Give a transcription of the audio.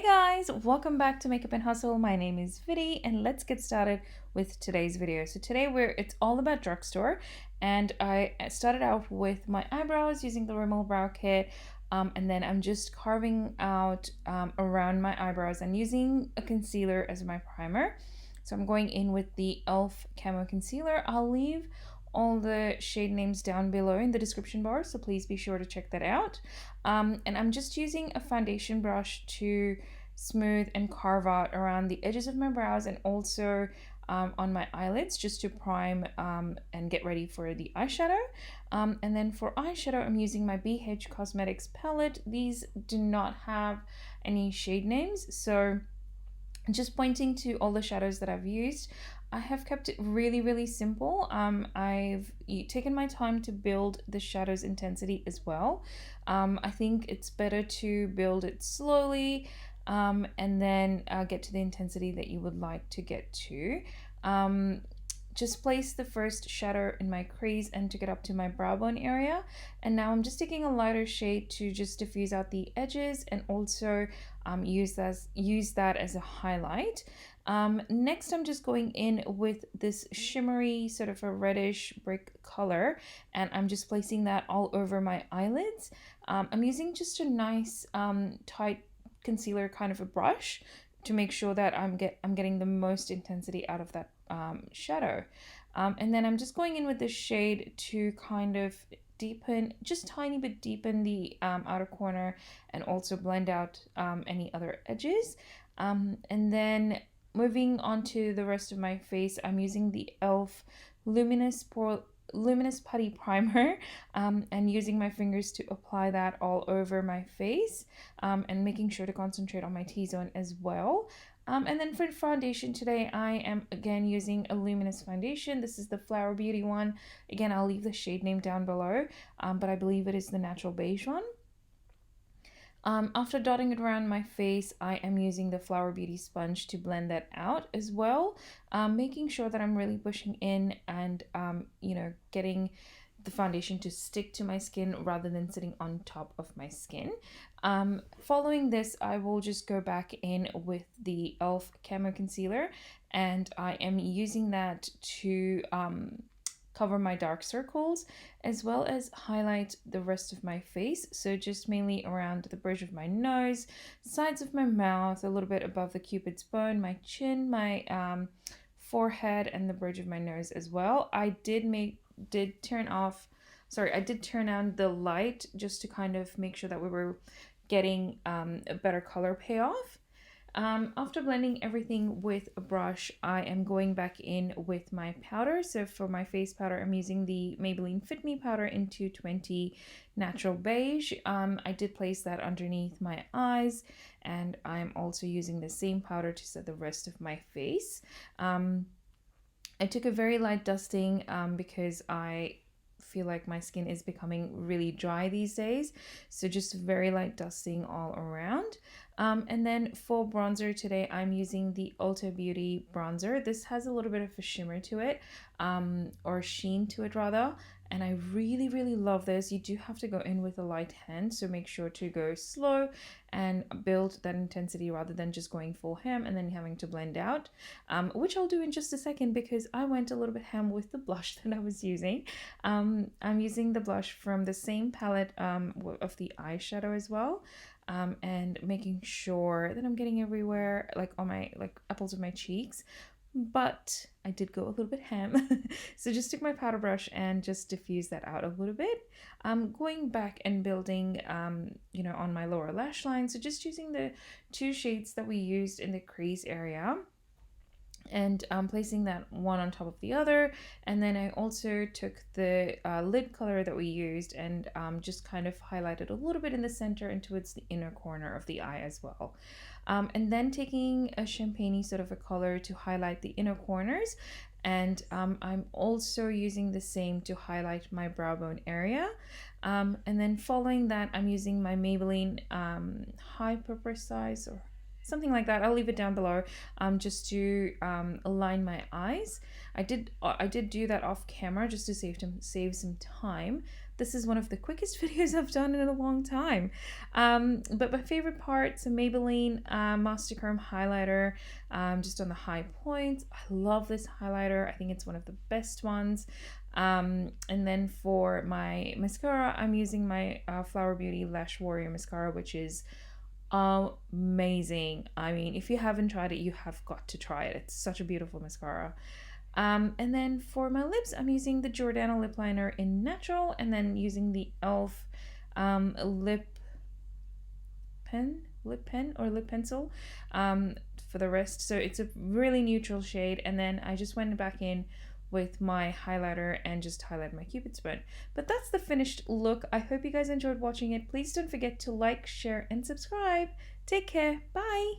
Guys, welcome back to Makeup and Hustle. My name is Vidhi and let's get started with today's video. So today it's all about Drugstore, and I started out with my eyebrows using the Rimmel brow kit, and then I'm just carving out around my eyebrows and using a concealer as my primer. So I'm going in with the e.l.f. Camo Concealer. I'll leave all the shade names down below in the description bar, so please be sure to check that out. And I'm just using a foundation brush to smooth and carve out around the edges of my brows and also on my eyelids, just to prime and get ready for the eyeshadow. And then for eyeshadow, I'm using my BH Cosmetics palette. These do not have any shade names, so just pointing to all the shadows that I've used. I have kept it really simple. I've taken my time to build the shadow's intensity as well. I think it's better to build it slowly and then get to the intensity that you would like to get to. Just place the first shadow in my crease and took it up to my brow bone area, and now I'm just taking a lighter shade to just diffuse out the edges and also use that as a highlight. Next, I'm just going in with this shimmery sort of a reddish brick color, and I'm just placing that all over my eyelids. I'm using just a nice tight concealer kind of a brush to make sure that I'm getting the most intensity out of that shadow. And then I'm just going in with this shade to kind of deepen, just tiny bit deepen the outer corner and also blend out any other edges. And then moving on to the rest of my face, I'm using the e.l.f. Luminous Putty Primer and using my fingers to apply that all over my face, and making sure to concentrate on my T-zone as well. And then for foundation today, I am again using a luminous foundation. This is the Flower Beauty one. Again, I'll leave the shade name down below, but I believe it is the Natural Beige one. After dotting it around my face, I am using the Flower Beauty sponge to blend that out as well, making sure that I'm really pushing in and, getting the foundation to stick to my skin rather than sitting on top of my skin. Following this, I will just go back in with the e.l.f. Camo Concealer, and I am using that to cover my dark circles as well as highlight the rest of my face. So just mainly around the bridge of my nose, sides of my mouth, a little bit above the cupid's bone, my chin, my forehead, and the bridge of my nose as well. I did turn on the light just to kind of make sure that we were getting a better color payoff. After blending everything with a brush, I am going back in with my powder. So for my face powder, I'm using the Maybelline Fit Me powder in 220 Natural Beige. I did place that underneath my eyes, and I'm also using the same powder to set the rest of my face. I took a very light dusting because I feel like my skin is becoming really dry these days, so just very light dusting all around. And then for bronzer today, I'm using the Ulta Beauty bronzer. This has a little bit of a shimmer to it, or sheen to it rather, and I really love this. You do have to go in with a light hand, so make sure to go slow and build that intensity rather than just going full ham and then having to blend out, which I'll do in just a second because I went a little bit ham with the blush that I was using. I'm using the blush from the same palette of the eyeshadow as well, and making sure that I'm getting everywhere, like on my apples of my cheeks. But I did go a little bit ham. So just took my powder brush and just diffuse that out a little bit. Going back and building, on my lower lash line. So just using the two shades that we used in the crease area, and placing that one on top of the other. And then I also took the lid color that we used and just kind of highlighted a little bit in the center and towards the inner corner of the eye as well. And then taking a champagne-y sort of a color to highlight the inner corners. And I'm also using the same to highlight my brow bone area. And then following that, I'm using my Maybelline Hyper Precise or something like that. I'll leave it down below, just to align my eyes. I did do that off camera just to save some time, This is one of the quickest videos I've done in a long time. But my favorite part, so Maybelline Masterchrome highlighter, just on the high points. I love this highlighter. I think it's one of the best ones. And then for my mascara, I'm using my Flower Beauty Lash Warrior mascara, which is amazing. I mean, if you haven't tried it, you have got to try it. It's such a beautiful mascara. And then for my lips, I'm using the Jordana lip liner in Natural, and then using the e.l.f. Lip pen or lip pencil for the rest. So it's a really neutral shade, and then I just went back in with my highlighter and just highlight my Cupid's bow. But that's the finished look. I hope you guys enjoyed watching it. Please don't forget to like, share, and subscribe. Take care. Bye.